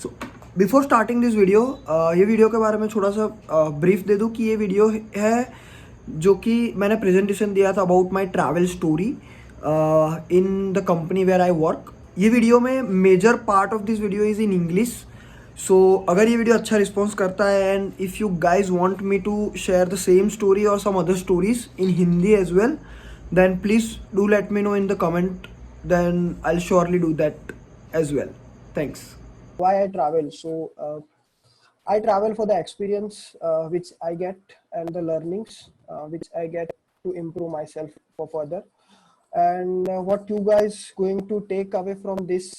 So before starting this video, ये video के बारे में थोड़ा सा ब्रीफ दे दूँ कि ये वीडियो है जो कि मैंने प्रेजेंटेशन दिया था about my travel story in the company where I work. ये वीडियो में major part of this video is in English. So अगर ये वीडियो अच्छा रिस्पॉन्स करता है and if you guys want me to share the same story और some other stories in Hindi as well, then please do let me know in the comment, then I'll surely do that as well. Thanks. Why I travel? I travel for the experience which I get and the learnings which I get to improve myself for further. And what you guys going to take away from this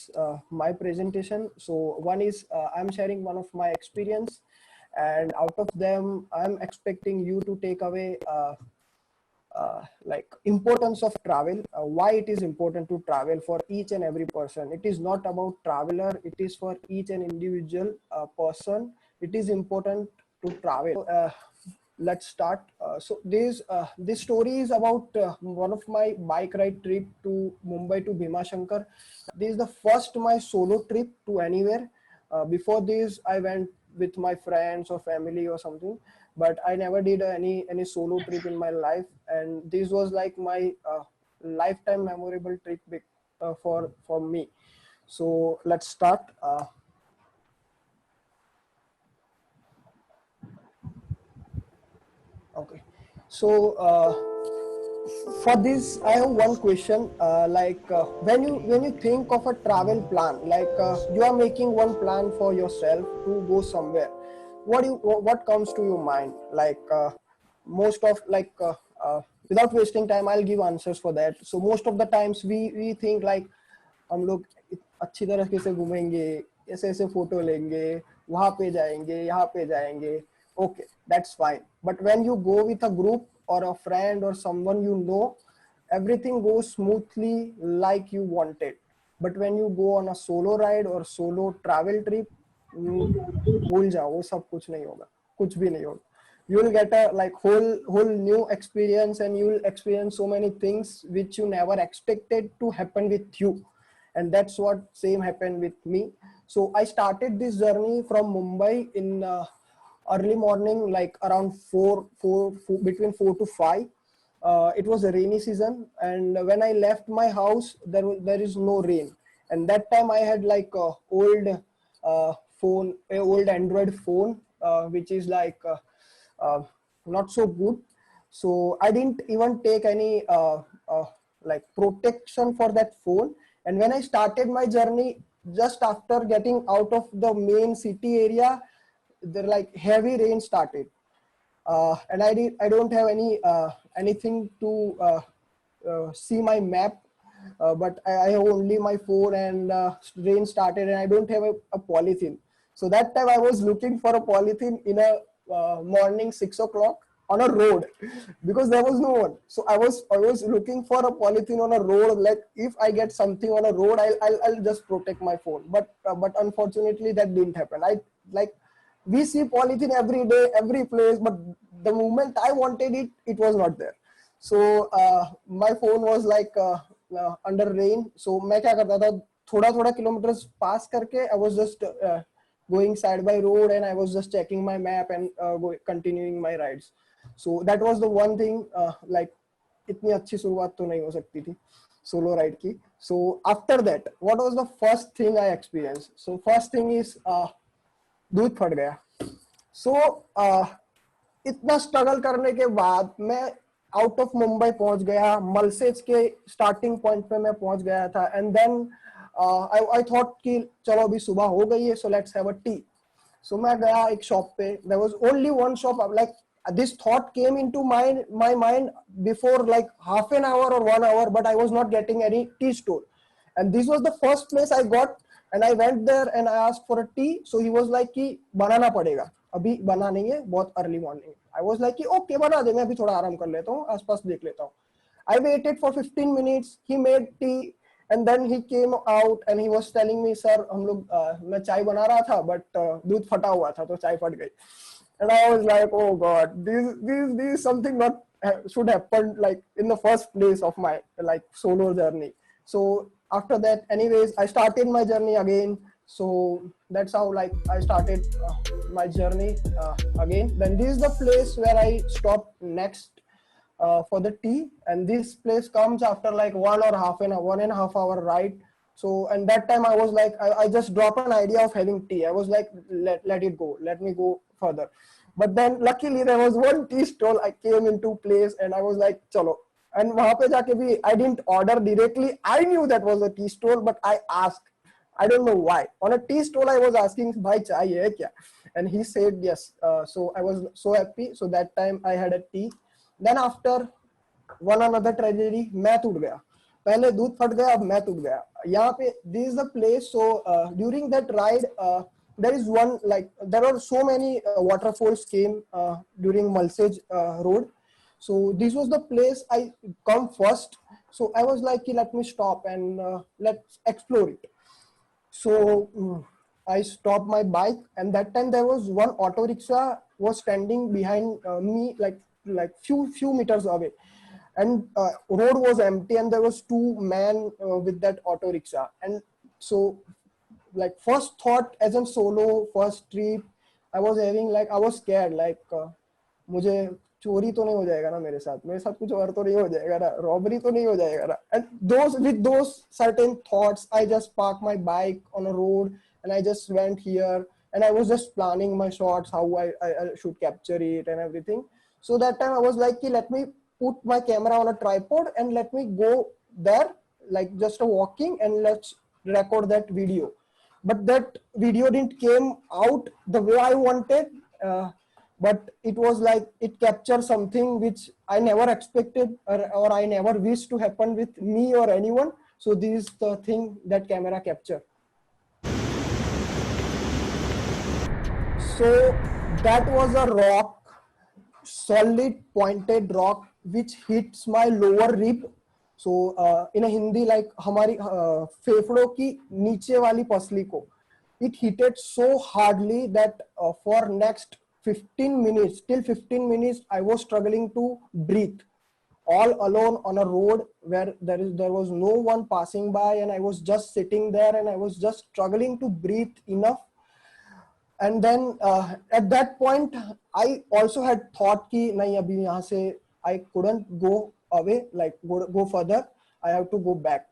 my presentation? So one is I'm sharing one of my experience, and out of them I'm expecting you to take away like importance of travel, why it is important to travel for each and every person. It is not about traveler, it is for each and individual person. It is important to travel. Let's start. This story is about one of my bike ride trip to Mumbai to Bhima Shankar. This is the first my solo trip to anywhere. Before this I went with my friends or family or something, but I never did any solo trip in my life, and this was like my lifetime memorable trip for me. So let's start. Okay, so for this I have one question. When you think of a travel plan, you are making one plan for yourself to go somewhere, what comes to your mind? Most of without wasting time, I'll give answers for that. So most of the times we think like हम लोग अच्छी तरह से घूमेंगे, ऐसे ऐसे photo लेंगे, वहां पे जाएंगे, यहाँ पे जाएंगे. Okay, that's fine. But when you go with a group or a friend or someone you know, everything goes smoothly like you wanted. But when you go on a solo ride or solo travel trip, भूल जाओ, वो सब कुछ नहीं होगा, कुछ भी नहीं होगा. You will get a like whole new experience, and you will experience so many things which you never expected to happen with you. And that's what same happened with me. So I started this journey from Mumbai in early morning, like around 4 between 4 to 5. It was a rainy season, and when I left my house, there is no rain. And that time I had like a old phone, a old Android phone, which is not so good. So I didn't even take any like protection for that phone. And when I started my journey, just after getting out of the main city area, there like heavy rain started, and I don't have anything to see my map, but I have only my phone, and rain started, and I don't have a polythene. So that time I was looking for a polythene in a morning 6 o'clock on a road, because there was no one. So I was looking for a polythene on a road. Like if I get something on a road, I'll just protect my phone. But unfortunately that didn't happen. We see polythene every day, every place, but the moment I wanted it, it was not there. So my phone was under rain. So मैं क्या करता था, थोड़ा kilometers pass करके I was just going side by road, and I was just checking my map and continuing my rides. So that was the one thing. इतनी अच्छी शुरुआत तो नहीं हो सकती थी solo ride की. So after that, what was the first thing I experienced? So first thing is दूध फट गया. सो इतना स्ट्रगल करने के बाद मैं आउट ऑफ मुंबई पहुंच गया, मलसेज के स्टार्टिंग पॉइंट पे मैं पहुंच गया था. एंड देन आई थॉट कि चलो अभी सुबह हो गई है, so let's have a tea. So मैं गया एक शॉप पे. There was only one shop. Like this thought came into my mind before like half an hour or 1 hour, but I was not getting any tea store, and this was the first place I got. And I went there and I asked for a tea. So he was like कि बनाना पड़ेगा, अभी बना नहीं है, बहुत early morning. I was like कि okay बना दे, मैं अभी थोड़ा आराम कर लेता हूँ, आसपास देख लेता हूँ. I waited for 15 minutes. He made tea, and then he came out and he was telling me, sir हम लोग मैं चाय बना रहा था, but दूध फटा हुआ था तो चाय फट गई. And I was like, oh god, this is something not should happen like in the first place of my like solo journey. So after that, anyways, I started my journey again. So that's how like I started my journey again. Then this is the place where I stopped next for the tea, and this place comes after like 1.5 ride. So and that time I was like I just dropped an idea of having tea. I was like let it go, let me go further. But then luckily there was one tea stall. I came into place and I was like chalo. And वहां पे जाके भी I didn't order directly. I knew that was a tea stall, but I asked. I don't know why. On a tea stall, I was asking, "Bhai, chai hai kya?" And he said yes. So I was so happy. So that time I had a tea. Then after one another tragedy, मैं टूट गया. पहले दूध फट गया, अब मैं टूट गया. यहाँ पे this is the place. So during that ride, there is one like there are so many waterfalls came during Malsej road. So this was the place I come first. So I was like, let me stop and let's explore it. So I stopped my bike, and that time there was one auto rickshaw was standing behind me, like few meters away, and road was empty, and there was two men with that auto rickshaw. And so, like first thought as a solo first trip, I was having like I was scared like मुझे चोरी तो नहीं हो जाएगा ना मेरे साथ कुछ और तो नहीं हो जाएगा ना रॉबरी तो नहीं हो जाएगा ना and those with those certain thoughts I just parked my bike on a road and I just went here and I was just planning my shots how I should capture it and everything. So that time I was like let me put my camera on a tripod and let me go there like just a walking and let's record that video. But that video didn't came out the way I wanted. But it was like it captured something which I never expected or I never wished to happen with me or anyone. So this is the thing that camera capture. So that was a rock, solid pointed rock which hits my lower rib. So in a Hindi like हमारी फेफड़ों की नीचे वाली पसली को it hit it so hardly that for next 15 minutes till 15 minutes I was struggling to breathe all alone on a road where there was no one passing by and I was just sitting there and I was just struggling to breathe enough. And then at that point I also had thought ki nahi abhi yahan se I couldn't go away like go further, I have to go back.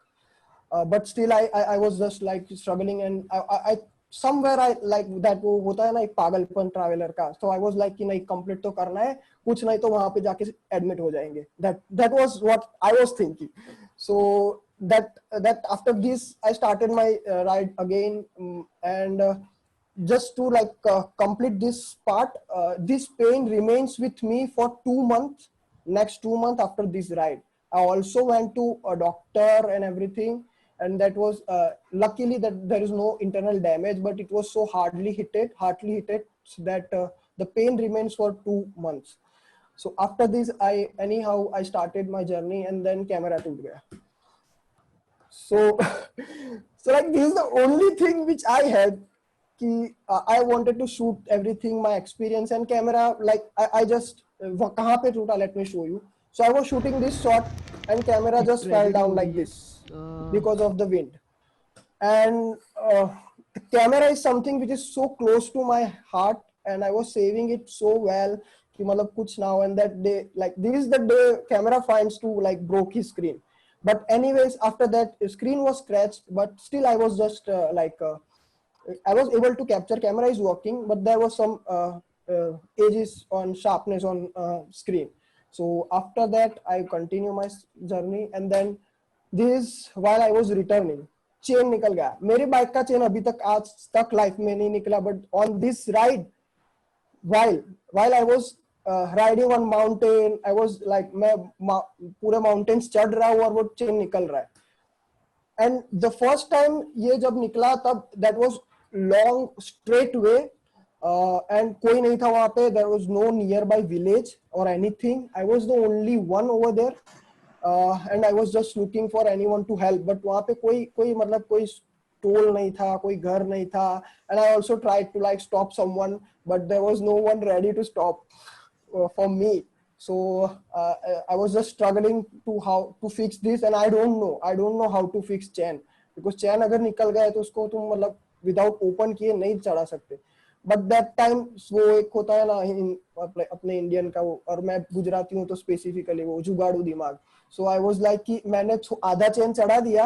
But still I was just like struggling and I somewhere I like that वो होता है ना एक पागलपन traveller का. So I was like कि नहीं complete तो करना है, कुछ नहीं तो वहां पे जाके एडमिट हो जाएंगे. That was what I was thinking. So that after this I started my ride again and just to like complete this part, this pain remains with me for 2 months. Next 2 months after this ride, I also went to a doctor and everything, and that was luckily that there is no internal damage, but it was so hardly hit it that the pain remains for 2 months. So after this, I started my journey, and then camera took gaya. So, so like this is the only thing which I had. I wanted to shoot everything, my experience and camera. Like I just kahan pe toota, let me show you. So I was shooting this shot, and camera just fell down like this because of the wind. And the camera is something which is so close to my heart, and I was saving it so well. Ki matlab kuch now and that day, like this is the day camera finds to like broke his screen. But anyways, after that screen was scratched, but still I was just I was able to capture. Camera is working, but there was some edges on sharpness on screen. So after that, I continue my journey, and then this while I was returning, chain निकल गया. मेरे bike का chain अभी तक आज तक life में नहीं निकला. But on this ride, while I was riding on mountain, I was like मैं पूरे mountains चढ़ रहा हूँ और वो चेन निकल रहा है. And the first time ये जब निकला तब that was long straight way and कोई नहीं था वहाँ पे. There was no nearby village or anything. I was the only one over there and I was just looking for anyone to help. But वहाँ पे कोई मतलब कोई टोल नहीं था, कोई घर नहीं था. And I also tried to like stop someone, but there was no one ready to stop for me. So I was just struggling to how to fix this, and I don't know how to fix chain, because chain अगर निकल गया तो उसको तुम मतलब without open किए नहीं चढ़ा सकते. बट दैट टाइम वो एक होता है ना अपने इंडियन का वो, और मैं गुजराती हूँ तो स्पेसिफिकली वो जुगाड़ू दिमाग. सो आई वाज लाइक कि मैंने आधा चेन चढ़ा दिया,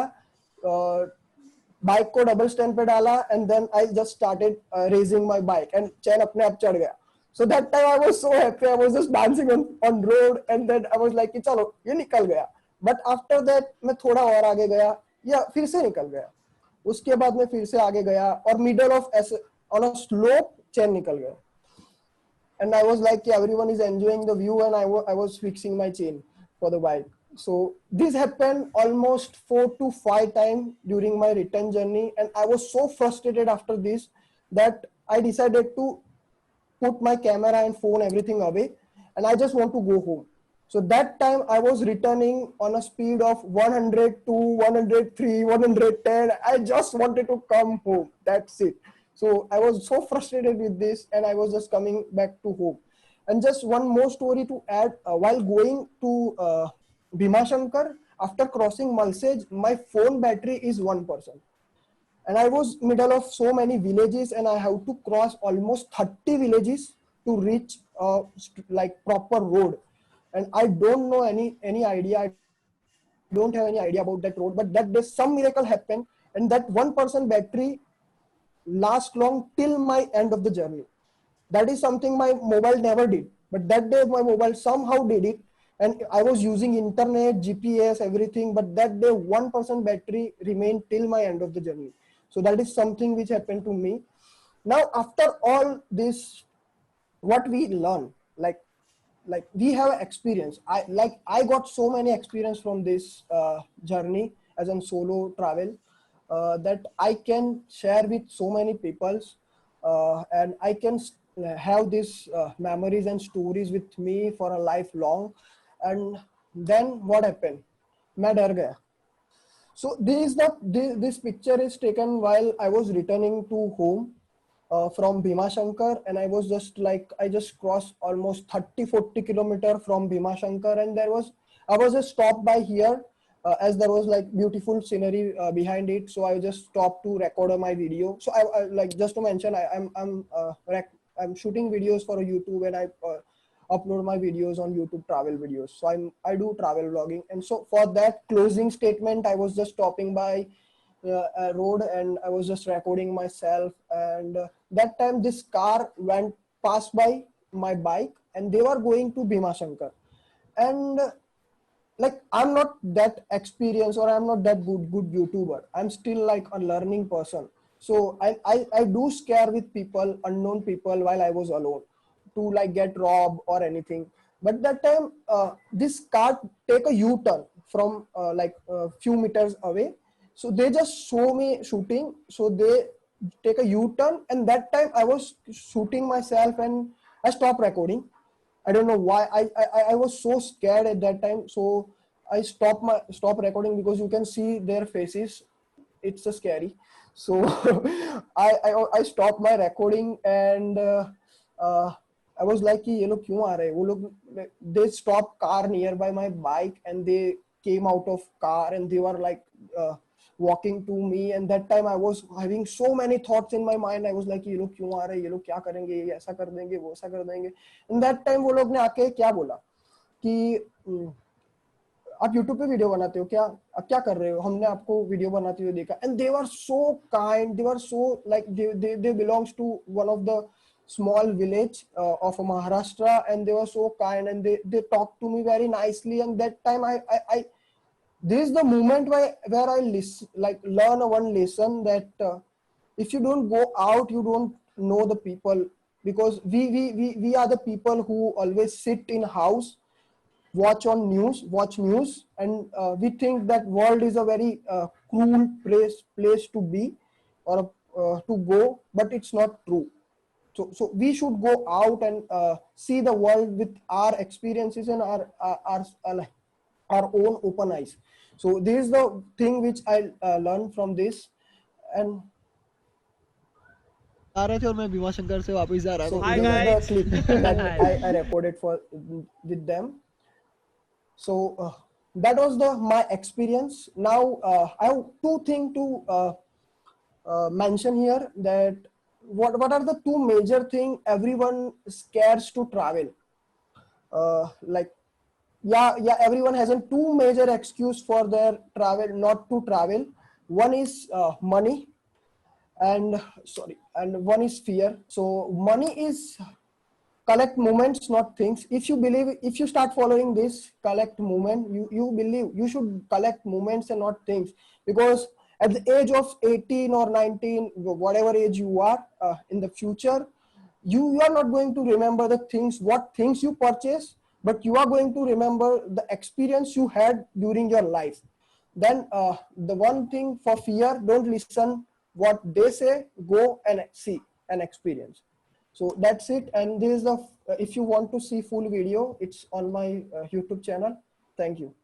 बाइक को डबल स्टैंड पे डाला, and then I just started raising my bike and chain अपने आप चढ़ गया. So that time I was so happy. I was just dancing on road, and then I was like कि चलो ये निकल गया. But after that मैं थोड़ा और आगे गया, या फिर से निकल गया. उसके बाद मैं फिर से आगे गया, और middle of on a slope chain निकल गया. And I was like everyone is enjoying the view, and I was fixing my chain for the bike. So this happened almost 4 to 5 times during my return journey, and I was so frustrated after this that I decided to put my camera and phone everything away, and I just want to go home. So that time I was returning on a speed of 102, 103, 110. I just wanted to come home. That's it. So I was so frustrated with this, and I was just coming back to home. And just one more story to add, while going to Bhimashankar, after crossing Malsej, my phone battery is 1%. And I was middle of so many villages, and I have to cross almost 30 villages to reach like proper road. And I don't know any idea. I don't have any idea about that road. But that day some miracle happened, and that 1% battery last long till my end of the journey. That is something my mobile never did. But that day my mobile somehow did it, and I was using internet, GPS, everything. But that day 1% battery remained till my end of the journey. So that is something which happened to me. Now after all this, what we learn, like we have experience. I got so many experience from this journey as a solo travel, that I can share with so many peoples, and I can have these memories and stories with me for a lifelong. And then what happened? मैं डर गया. So this picture is taken while I was returning to home from Bhimashankar, and I was just like, I just crossed almost 30-40 kilometer from Bhimashankar, and I was just stopped by here, as there was like beautiful scenery behind it. So I just stopped to record my video. So I like, just to mention, I'm shooting videos for YouTube, and I upload my videos on YouTube, travel videos. So I do travel vlogging, and so for that closing statement, I was just stopping by a road, and I was just recording myself. And that time this car went past by my bike, and they were going to Bhimashankar. And like, I'm not that experienced, or I'm not that good YouTuber. I'm still like a learning person. So I do scare with people, unknown people, while I was alone, to like get robbed or anything. But that time this car take a U-turn from like a few meters away. So they just show me shooting. So they take a U-turn, and that time I was shooting myself, and I stopped recording. I don't know why. I was so scared at that time. So I stopped recording, because you can see their faces. It's so scary. So I stopped my recording, and uh, I was like कि ये लोग क्यों आ रहे हैं? वो लोग, they stopped car nearby my bike, and they came out of car, and they were like walking to me. And that time I was having so many thoughts in my mind. I was like ये लोग क्यों आ रहे हैं? ये लोग क्या करेंगे? ये ऐसा कर देंगे, वो ऐसा कर देंगे. And that time वो लोग ने आके क्या बोला कि आप यूट्यूब पे वीडियो बनाते हो क्या? आप क्या कर रहे हो? हमने आपको वीडियो बनाते हुए देखा. And they were so kind. They were so like, they belongs to one of the small village of Maharashtra, and they were so kind, and they talked to me very nicely. And that time I this is the moment where I listen, like learn one lesson, that if you don't go out, you don't know the people. Because we are the people who always sit in house, watch news, and we think that world is a very cruel place to be, or to go. But it's not true. So we should go out and see the world with our experiences, and our own open eyes. So this is the thing which I learned from this. And आ रहे थे और मैं भीमाशंकर से वापस जा रहा so था. Hi this is the guys. clip that I recorded for with them. So that was my experience. Now I have two things to mention here that what are the two major thing everyone scares to travel. Like yeah, everyone has a two major excuse for their travel not to travel. One is money, and sorry, and one is fear. So money is collect moments, not things. If you believe, if you start following this collect moment, you believe you should collect moments and not things, because at the age of 18 or 19, whatever age you are, in the future, you are not going to remember the things, what things you purchase, but you are going to remember the experience you had during your life. Then the one thing for fear, don't listen what they say, go and see and experience. So that's it. And this is the, if you want to see full video, it's on my YouTube channel. Thank you.